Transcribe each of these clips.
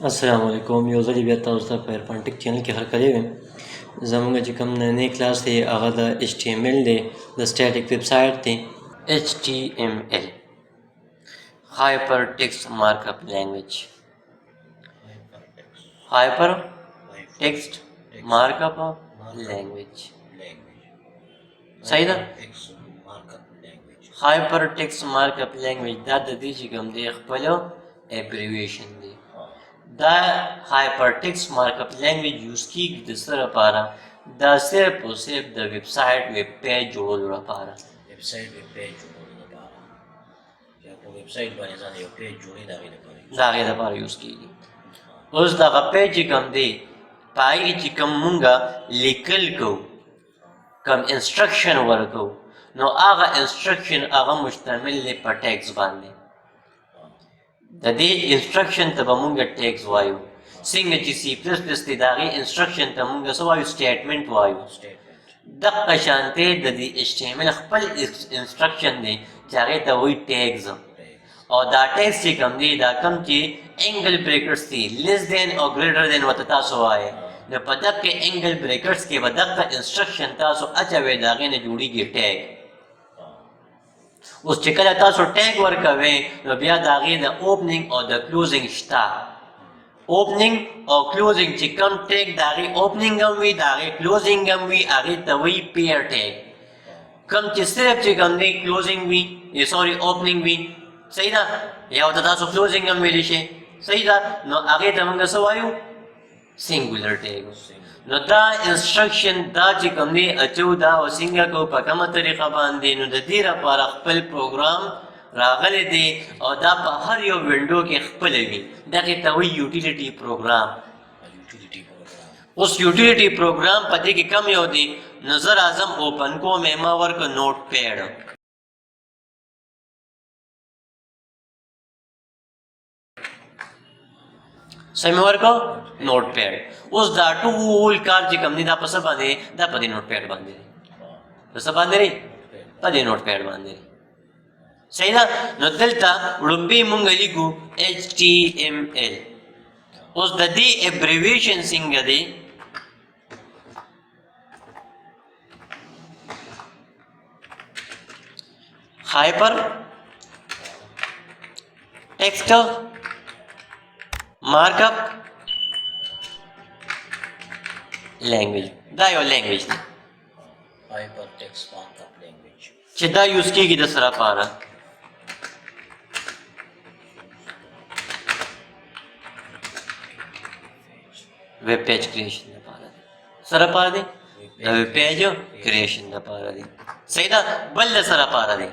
السلام علیکم. یو ځل بیا تاسو ته په عرفان ټیک چینل کې هرکلی وایم. زموږ چې کوم نننی کلاس دی هغه د HTML دی، د سټیټک ویب سایټ دی. HTML هایپر ټیکسټ مارک اپ لینګویج. هایپر ټیکسټ مارک اپ لینګویج صحیح ده. هایپر ټیکسټ مارک اپ لینګویج دا د دې چې کوم دی خپل ابریویشن دی. دا هایپر ټیکسټ مارک اپ لینګویج یوز کیږي د څه لپاره؟ دا صرف او صرف د ویب سایټ ویب پیج جوړولو لپاره. ویب سایټ ویب پیج جوړولو لپاره یا په ویب سایټ باندې ځان یو پیج جوړي دا غي لپاره یوز کیږي. اوس دغه پیج چې کوم دی پای چې کوم مونږه لیکل کو کوم انسټرکشن ورکو نو هغه انسټرکشن هغه مشتمل دی په ټیکس باندې. د دې انسټرکشن ته به مونږ ټیکس وایو. څنګه چې سی پلس پلس دی د هغې انسټرکشن ته مونږ څه وایو؟ سټیټمنټ وایو. دقه شانتې د دې HTML خپل انسټرکشن دی چې هغې ته وایي ټیکس. او دا ټیکس چې کوم دی دا کوم چې انګل بریکټس دي لیس دین او ګریټر دین ورته تاسو وایئ نو په دقه انګل بریکټس کې به دقه انسټرکشن تاسو اچوئ د هغې نه جوړېږي ټیګ. اوس چې کله تاسو ټیګ ورکوئ نو بیا د هغې د اوپننګ او د کلوزنګ شته. اوپننګ او کلوزنګ چې کوم ټیګ د هغې اوپننګ هم وي د هغې کلوزنګ هم وي هغې ته وایي پیر ټیګ. کوم چې صرف چې کوم دی کلوزنګ وي سوري اوپننګ وي صحیح ده یا ورته تاسو کلوزنګ هم ویلی شئ صحیح ده نو هغې ته موږ څه وایو؟ سینګولر ټیګ. نو دا انسټرکشن دا چې کوم دی اچو دا او څنګه کوو په کومه طریقه باندې نو د دې لپاره خپل پروګرام راغلی دی او دا په هر یو وینډو کې خپله وي. دغې ته وایي یوټیلیټي پروګرام. اوس یوټیلیټي پروګرام په دې کې کم یو دی نو زه راځم اوپن کوم یې ما ورکړه نوټ پیډ. سمې ورکړو نوټ پیډ. اوس دا ټول کار چې کوم دی دا په څه باندې دا په دې نوټ پیډ باندې دی. په څه باندې دی؟ په دې نوټ پیډ باندې دی صحیح ده. نو دلته وړومبی مونږ لیکو HTML. اوس د دې ابریویشن څنګه دی؟ هایپر ټیکسټ مارک اپ لینګویج. دا یو لینګویج دی هایپر ټیکسټ مارک اپ لینګویج چې دا یوز کیږي د څه لپاره؟ ویب پیج کریشن لپاره دی. څه لپاره دی؟ د ویب پیج کریشن لپاره دی صحیح ده. بل د څه لپاره دی؟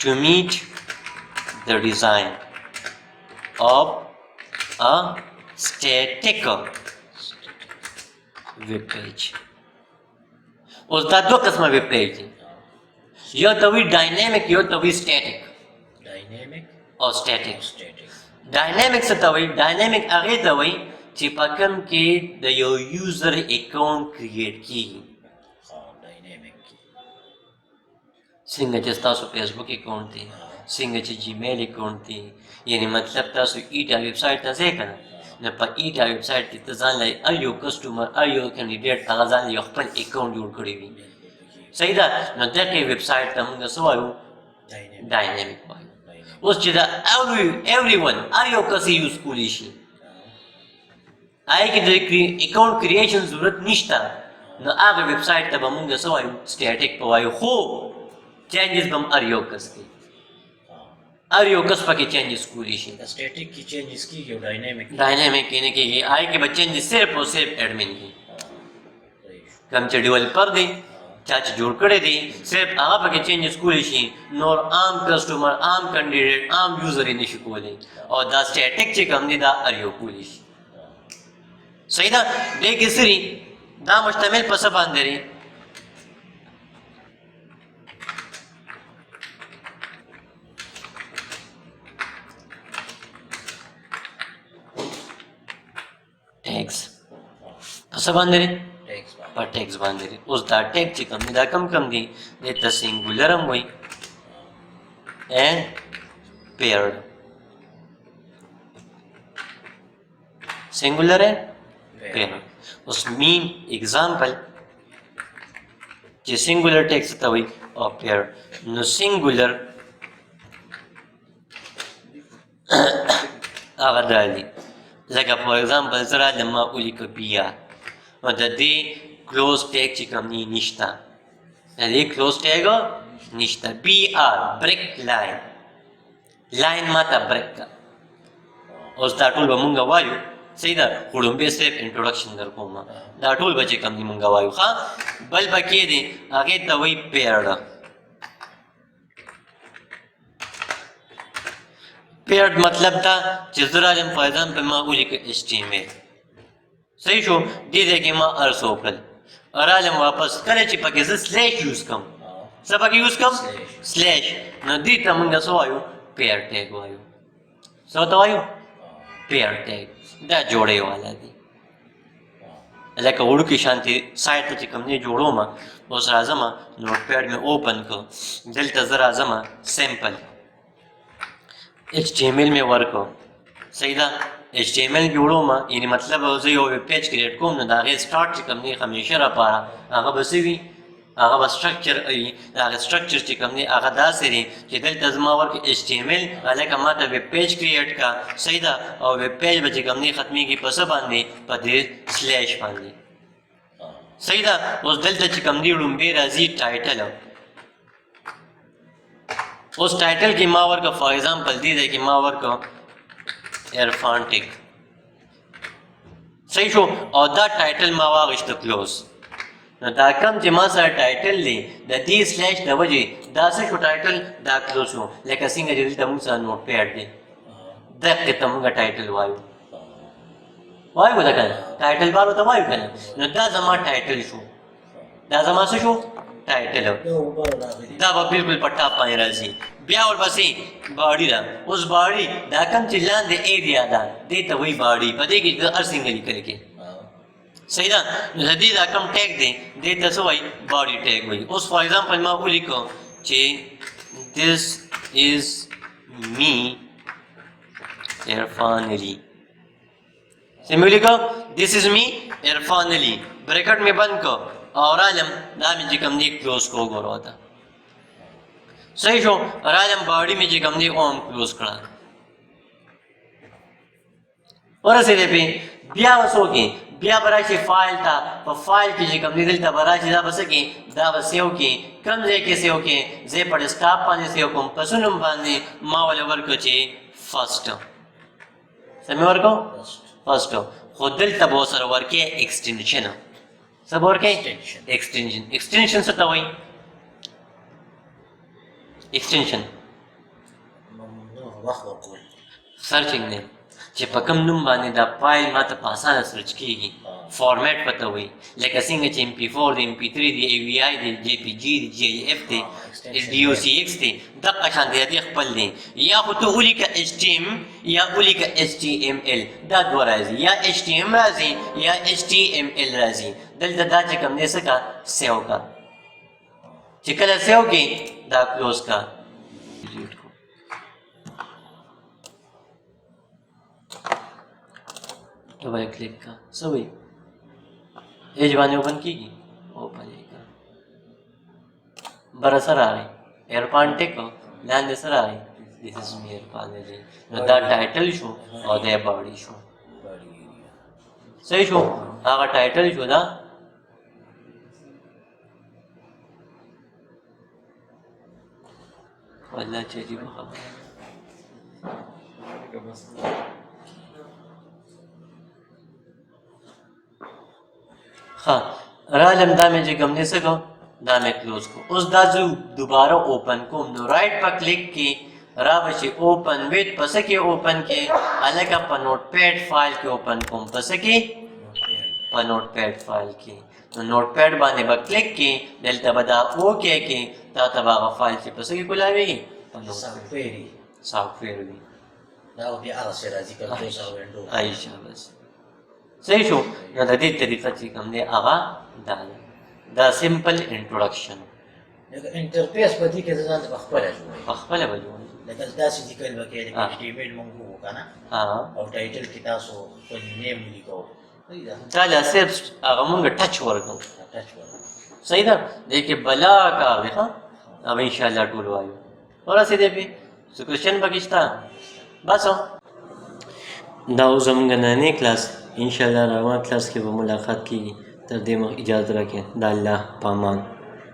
to meet the design of a static web page. اوس دا دوه قسمه ویب پیج دي. یو ته وایي ډاینامیک یو ته وایي سټیټک. ډاینامیک او سټیټک. ډاینامیک څه ته وایي؟ ډاینامیک هغې ته وایي چې په کوم کې د یو یوزر اکاونټ کریټ کېږي. څنګه چې ستاسو فیسبوک اکاونټ دی څنګه چې جیمیل اکاونټ دی یعنی مطلب تاسو ایټا ویب سایټ ته ځئ که نه نو په ایټا ویب سایټ کې ته ځان له هر یو کسټمر هر یو کینډیډیټ هغه ځان له یو خپل اکاونټ جوړ کړی وي صحیح ده. نو دغې ویب سایټ ته موږ څه وایو؟ ډاینامیک وایو. اوس چې دا ایوری ون هر یو کس یې یوز کولی شي هغې کې د اکاونټ کریشن ضرورت نشته نو هغه ویب سایټ ته به موږ څه وایو؟ سټیټک به وایو. خو چینجز به هم هر یو کس کوي هر یو کس پکې چینجز کولی شي. سټیټک کې چینجز کېږي او ډاینامیک کې نه کېږي. هغې کې به چینجز صرف او صرف ایډمن کوي. کوم چې ډیولپر دی چا چې جوړ کړی دی صرف هغه پکې چینجز کولی شي نور عام کسټمر عام کینډیډیټ عام یوزر یې نشي کولی. او دا سټیټک چې کوم دی دا هر یو کولی شي صحیح ده. دې کې څه دا مشتمل په څه باندې دی؟ ټیکس. په څه باندې دی؟ په ټیکس باندې دی. اوس دا ټیک چې کوم دی دا کم دی دې ته سینګولر هم وایي and paired. Singular and paired. उस mean example چې singular text ته وي او paired. نو singular هغه دالي لکه for example زه راځم ما ولیکه بیا نو د دې close tag چې کوم نه نشته د دې close tag نشته BR brick line line ماته break کا اوس دا ټول به مونږ وایو صحیح ده خو لومبې صرف انټروډکشن در کوم دا ټول به چې کوم دي مونږ وایو ښه بل پکې دی هغې ته وایي paired paired مطلب دا چې زه راځم for example ما ولیکه HTML صحیح شو دې ځای کې ما ارس وکړل راځم واپس کله چې پکې زه سلیش یوز کړم څه پکې یوز کړم سلیش نو دې ته مونږ څه وایو paired tag وایو څه ورته وایو paired tag دا جوړې والا دي لکه وړوکي شانتي سایټ ته چې کوم نه جوړوم اوس راځم نوټ پیډ مې اوپن کړ دلته زه راځم سیمپل HTML مې ورکړو صحیح ده HTML جوړوم یعنی مطلب زه یو ویب پیج کریټ کوم نو د هغې سټارټ چې کوم دی همیشه راپاره هغه به څه وي هغه به سټرکچر وي د هغې سټرکچر چې کوم دی هغه داسې دی چې دلته زما ورکړي HTML هلکه ما ته ویب پیج کریټ کا صحیح ده او ویب پیج به چې کوم دی ختمیږي په څه باندې په دې سلیش باندې صحیح ده اوس دلته چې کوم دی لومبې راځي ټایټل اوس ټایټل کې ما ورکړه فار ایگزامپل دې ځای کې ما ورکړه عرفان ټیک صحیح شو او دا ټایټل ما واغېسته کلوز نو دا کم چې ما سره ټایټل دی د دې سلیش د وجې دا څه شو ټایټل دا کلوز شو لکه څنګه چې دلته موږ سره نوټ پیډ دی دقې ته موږ ټایټل وایو وایو ده که نه ټایټل بار ورته وایو که نه نو دا زما ټایټل شو دا زما څه شو ټایټل دا به بالکل په ټاپ باندې راځي بیا ورپسې باډي ده اوس باډي دا کوم چې لاندې ایریا ده دې ته وایي باډي په دې کې هر څنګه لیکل کې صحیح ده نو د دې دا کوم ټیګ دی دې ته څه وایي باډي ټیګ وایي اوس فار ایگزامپل ما ولیکو چې this is me عرفان علي څه مې ولیکو this is me عرفان علي بریکټ مې بند کړ اور عالم دا مې چې کوم دی کلوز کو ګورو تا صحیح شو عالم باډي مې چې کوم دی اوم کلوز کړه ورسېدې په بیا وسو کې بیا براشي فایل تا په فایل کې چې کوم دی دلته براشي دا بس کې دا وسیو کې کم ځای کې سیو کې زه په ډیسکټاپ باندې سیو کوم پسونم باندې ما ول ورکو چې فرست سمې ورکو فرست خو دلته به سره ورکې ایکسټنشن سب اور کیا ایکسٹینشن ایکسٹینشن څه ته وایي ایکسټنشن وخت ورکول سرچنګ دی چې په کوم نوم باندې دا فایل ماته په اسانه سرچ کېږي فارمیټ پته وایي لکه څنګه چې MP4 دی MP3 دی AVI دی JPG دی GIF دی DOCX دی دغه شان دی دې خپل دی یا خو ته ولیکه HTML یا ولیکه HTML دا دوه راځي یا HTML راځي یا HTML راځي دلته دا چې کوم دی څه کا سیو کا چې کله سیو کې دا کلوز کا ډبل کلیک کا سوي ایج باندې اوپن کیږي اوپن کیږي بر سره راغی عرفان ټیک لاندې سره راغی this is me عرفان دی نو دا ټایټل شو او دا باډي شو صحیح شو هغه ټایټل شو دا والله چې دی خبره हाँ रालम दा में जो गमने से को दा में क्लोज को उस दा जो दोबारा ओपन को नो राइट पर क्लिक की रावशी ओपन विद पस के ओपन के अलग पर नोटपैड फाइल के ओपन को पस के पर नोटपैड फाइल की तो नोटपैड बाने पर क्लिक की डेल्टा बदा ओके की ता तबा फाइल से पस के खुलावेगी सॉफ्टवेयर भी دا به هغه سره راځي کله چې سره وینډو عايشه بس صحیح شو نو د دې طریقه چې کوم دی هغه دا سمپل انټروډکشن لکه انټرفیس په دې کې ځان ته خپل جوړوي خپل به جوړ لکه داسې لیکل به کې د HTML مونږ وو کنه او ټایټل کې تاسو په نیم لیکو دا لا صرف هغه مونږ ټچ ورکو ټچ ورکو صحیح ده دې کې بلا کار دی ها अब इंशाल्लाह टूल वायु और ऐसे दे भी सो क्वेश्चन पाकिस्तान बस हो دا زمګنانه کلاس انشاءالله روان کلاس کې به ملاقات کیږي تر دې مخ اجازه راکړئ د الله پامان